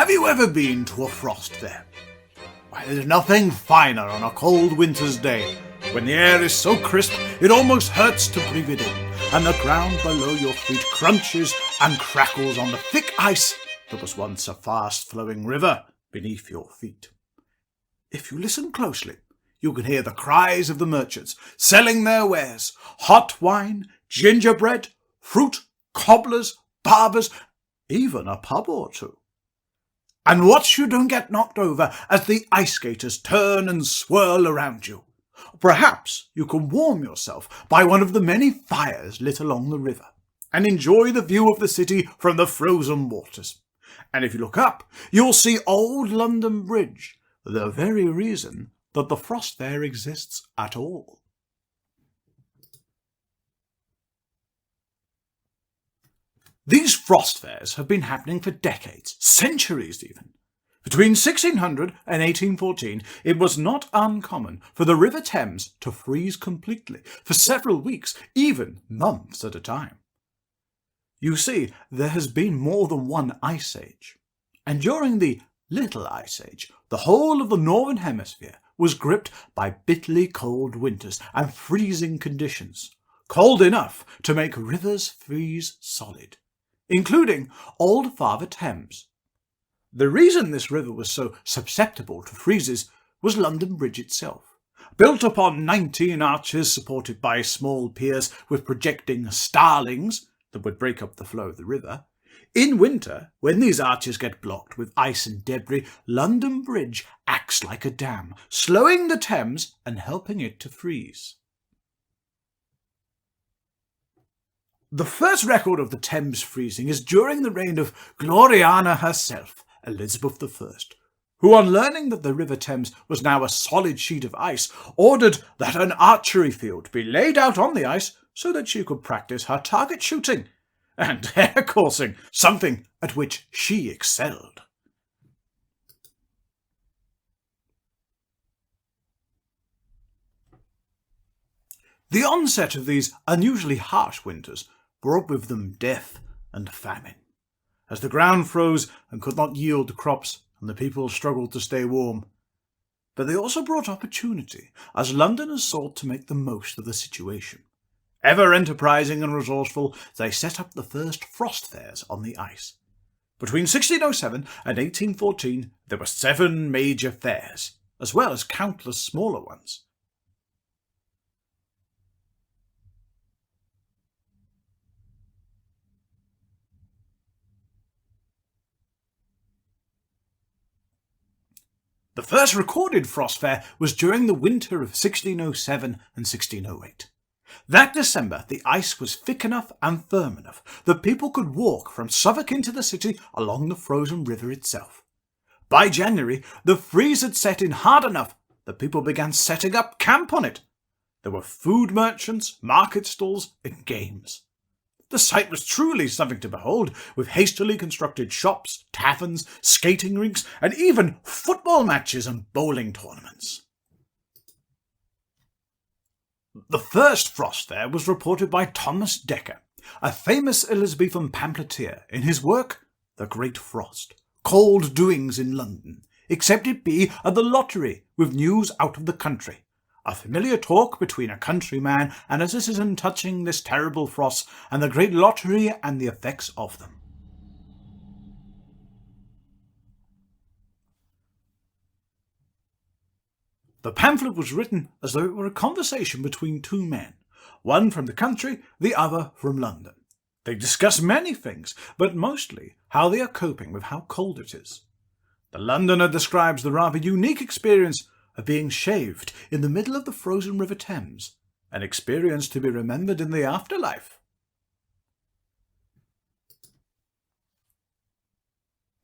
Have you ever been to a frost fair? Why, there's nothing finer on a cold winter's day, when the air is so crisp it almost hurts to breathe it in, and the ground below your feet crunches and crackles on the thick ice that was once a fast-flowing river beneath your feet. If you listen closely, you can hear the cries of the merchants selling their wares: hot wine, gingerbread, fruit, cobblers, barbers, even a pub or two. And watch you don't get knocked over as the ice skaters turn and swirl around you. Perhaps you can warm yourself by one of the many fires lit along the river, and enjoy the view of the city from the frozen waters. And if you look up, you'll see Old London Bridge, the very reason that the frost fair exists at all. These frost fairs have been happening for decades, centuries even. Between 1600 and 1814, it was not uncommon for the River Thames to freeze completely for several weeks, even months at a time. You see, there has been more than one ice age, and during the Little Ice Age, the whole of the Northern Hemisphere was gripped by bitterly cold winters and freezing conditions, cold enough to make rivers freeze solid, including Old Father Thames. The reason this river was so susceptible to freezes was London Bridge itself. Built upon 19 arches supported by small piers with projecting starlings that would break up the flow of the river, in winter, when these arches get blocked with ice and debris, London Bridge acts like a dam, slowing the Thames and helping it to freeze. The first record of the Thames freezing is during the reign of Gloriana herself, Elizabeth I, who, on learning that the River Thames was now a solid sheet of ice, ordered that an archery field be laid out on the ice so that she could practice her target shooting and hare coursing, something at which she excelled. The onset of these unusually harsh winters brought with them death and famine, as the ground froze and could not yield crops, and the people struggled to stay warm. But they also brought opportunity, as Londoners sought to make the most of the situation. Ever enterprising and resourceful, they set up the first frost fairs on the ice. Between 1607 and 1814, there were 7 major fairs, as well as countless smaller ones. The first recorded frost fair was during the winter of 1607 and 1608. That December, the ice was thick enough and firm enough that people could walk from Southwark into the city along the frozen river itself. By January, the freeze had set in hard enough that people began setting up camp on it. There were food merchants, market stalls, and games. The sight was truly something to behold, with hastily constructed shops, taverns, skating rinks, and even football matches and bowling tournaments. The first frost fair was reported by Thomas Dekker, a famous Elizabethan pamphleteer, in his work The Great Frost, Cold Doings in London, except it be at the lottery with news out of the country, a familiar talk between a countryman and a citizen touching this terrible frost and the great lottery and the effects of them. The pamphlet was written as though it were a conversation between 2 men, one from the country, the other from London. They discuss many things, but mostly how they are coping with how cold it is. The Londoner describes the rather unique experience of being shaved in the middle of the frozen River Thames, an experience to be remembered in the afterlife.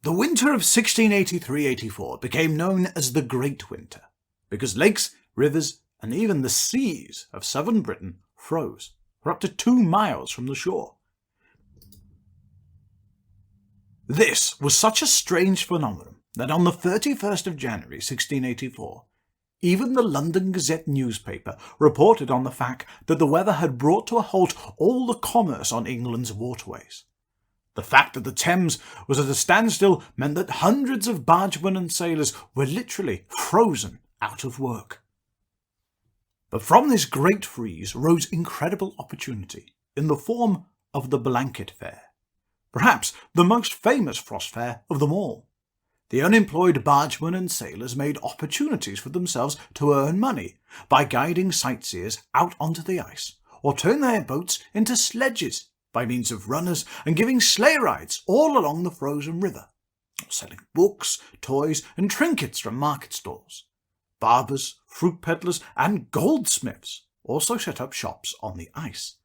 The winter of 1683-84 became known as the Great Winter, because lakes, rivers, and even the seas of southern Britain froze for up to 2 miles from the shore. This was such a strange phenomenon that on the 31st of January 1684, even the London Gazette newspaper reported on the fact that the weather had brought to a halt all the commerce on England's waterways. The fact that the Thames was at a standstill meant that hundreds of bargemen and sailors were literally frozen out of work. But from this great freeze rose incredible opportunity in the form of the Blanket Fair, perhaps the most famous frost fair of them all. The unemployed bargemen and sailors made opportunities for themselves to earn money by guiding sightseers out onto the ice, or turn their boats into sledges by means of runners and giving sleigh rides all along the frozen river, or selling books, toys and trinkets from market stalls. Barbers, fruit peddlers and goldsmiths also set up shops on the ice.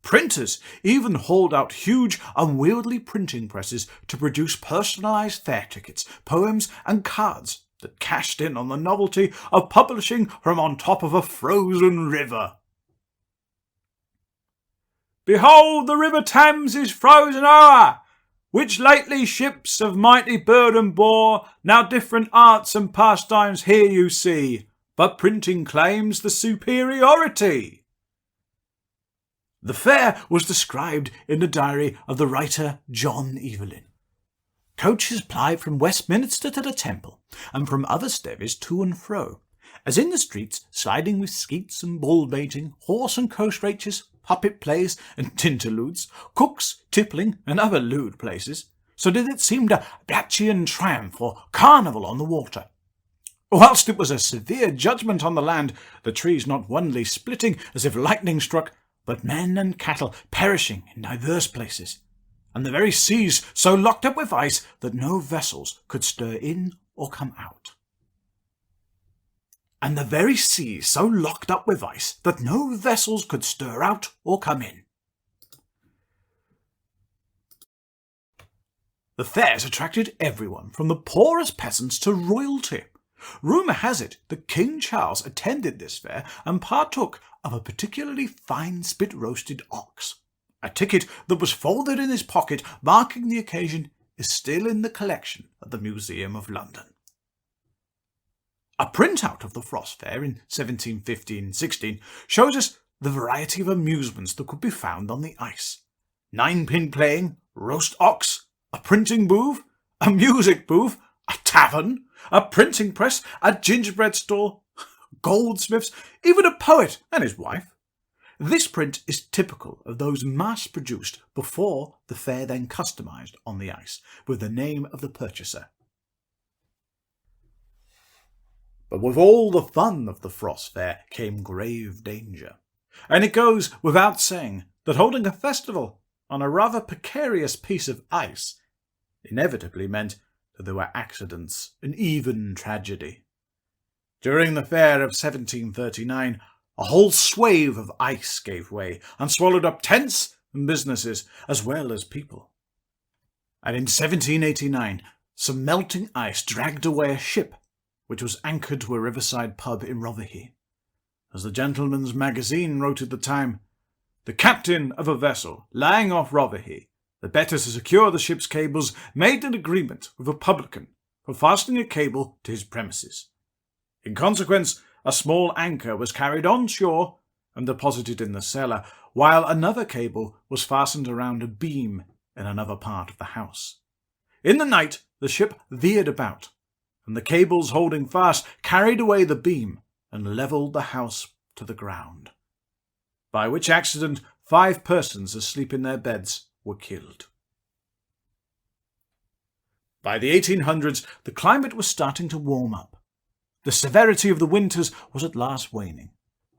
Printers even hauled out huge, unwieldy printing presses to produce personalised fair tickets, poems and cards that cashed in on the novelty of publishing from on top of a frozen river. Behold, the river Thames is frozen o'er, which lately ships of mighty burden bore. Now different arts and pastimes here you see, but printing claims the superiority. The fair was described in the diary of the writer John Evelyn. Coaches plied from Westminster to the Temple, and from other stevies to and fro, as in the streets sliding with skeets and bull-baiting, horse and coast races, puppet plays and tinterludes, cooks, tippling and other lewd places, so did it seem a Blatchian triumph or carnival on the water. Whilst it was a severe judgment on the land, the trees not onely splitting as if lightning struck, but men and cattle perishing in divers places, and the very seas so locked up with ice that no vessels could stir in or come out. And the very seas so locked up with ice that no vessels could stir out or come in. The fairs attracted everyone from the poorest peasants to royalty. Rumour has it that King Charles attended this fair and partook of a particularly fine spit-roasted ox. A ticket that was folded in his pocket, marking the occasion, is still in the collection at the Museum of London. A printout of the Frost Fair in 1715-16 shows us the variety of amusements that could be found on the ice. 9-pin playing, roast ox, a printing booth, a music booth, a tavern, a printing press, a gingerbread stall, goldsmiths, even a poet and his wife. This print is typical of those mass-produced before the fair, then customised on the ice, with the name of the purchaser. But with all the fun of the Frost Fair came grave danger, and it goes without saying that holding a festival on a rather precarious piece of ice inevitably meant that there were accidents and even tragedy. During the fair of 1739, a whole swathe of ice gave way and swallowed up tents and businesses as well as people. And in 1789, some melting ice dragged away a ship which was anchored to a riverside pub in Rotherhithe. As the Gentleman's Magazine wrote at the time, the captain of a vessel lying off Rotherhithe, the better to secure the ship's cables, made an agreement with a publican for fastening a cable to his premises. In consequence, a small anchor was carried on shore and deposited in the cellar, while another cable was fastened around a beam in another part of the house. In the night, the ship veered about, and the cables holding fast carried away the beam and levelled the house to the ground, by which accident 5 persons asleep in their beds were killed. By the 1800s, the climate was starting to warm up. The severity of the winters was at last waning,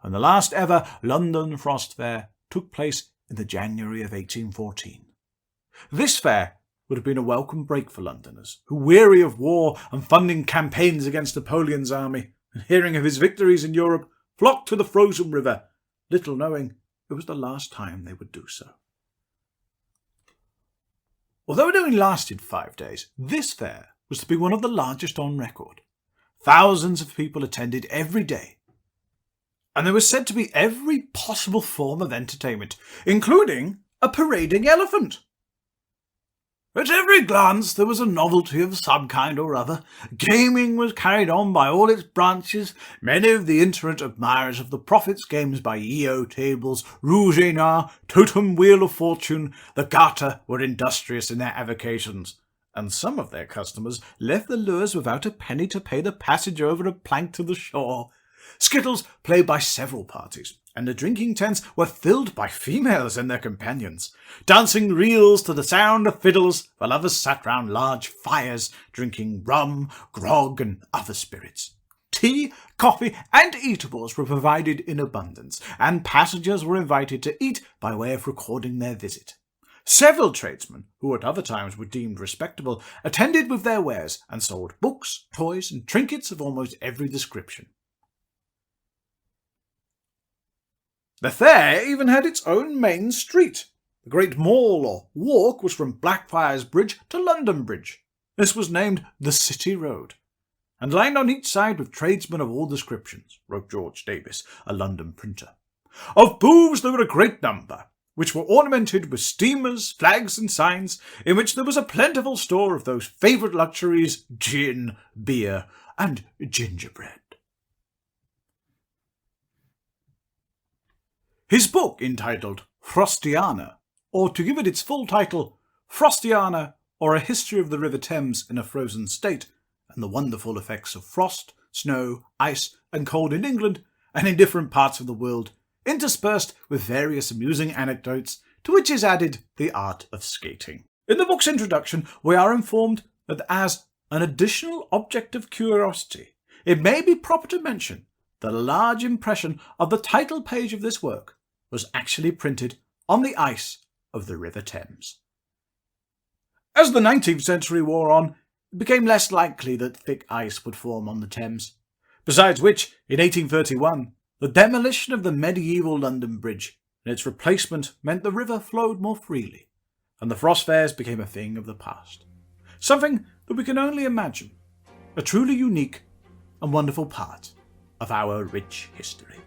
and the last ever London Frost Fair took place in the January of 1814. This fair would have been a welcome break for Londoners, who, weary of war and funding campaigns against Napoleon's army, and hearing of his victories in Europe, flocked to the frozen river, little knowing it was the last time they would do so. Although it only lasted 5 days, this fair was to be one of the largest on record. Thousands of people attended every day, and there was said to be every possible form of entertainment, including a parading elephant. At every glance there was a novelty of some kind or other. Gaming was carried on by all its branches. Many of the itinerant admirers of the Prophet's games by EO tables, Rouge et Noir, Totem Wheel of Fortune, the Garter were industrious in their avocations, and some of their customers left the lures without a penny to pay the passage over a plank to the shore. Skittles played by several parties, and the drinking tents were filled by females and their companions. Dancing reels to the sound of fiddles, the lovers sat round large fires, drinking rum, grog, and other spirits. Tea, coffee, and eatables were provided in abundance, and passengers were invited to eat by way of recording their visit. Several tradesmen, who at other times were deemed respectable, attended with their wares, and sold books, toys, and trinkets of almost every description. The fair even had its own main street. The great mall or walk was from Blackfriars Bridge to London Bridge. This was named the City Road, and lined on each side with tradesmen of all descriptions, wrote George Davis, a London printer. Of booths there were a great number, which were ornamented with steamers, flags, and signs, in which there was a plentiful store of those favourite luxuries, gin, beer, and gingerbread. His book, entitled Frostiana, or to give it its full title, Frostiana, or A History of the River Thames in a Frozen State, and the Wonderful Effects of Frost, Snow, Ice, and Cold in England and in different parts of the world, interspersed with various amusing anecdotes, to which is added the art of skating. In the book's introduction, we are informed that as an additional object of curiosity, it may be proper to mention that a large impression of the title page of this work was actually printed on the ice of the River Thames. As the 19th century wore on, it became less likely that thick ice would form on the Thames, besides which, in 1831, the demolition of the medieval London Bridge and its replacement meant the river flowed more freely, and the frost fairs became a thing of the past, something that we can only imagine, a truly unique and wonderful part of our rich history.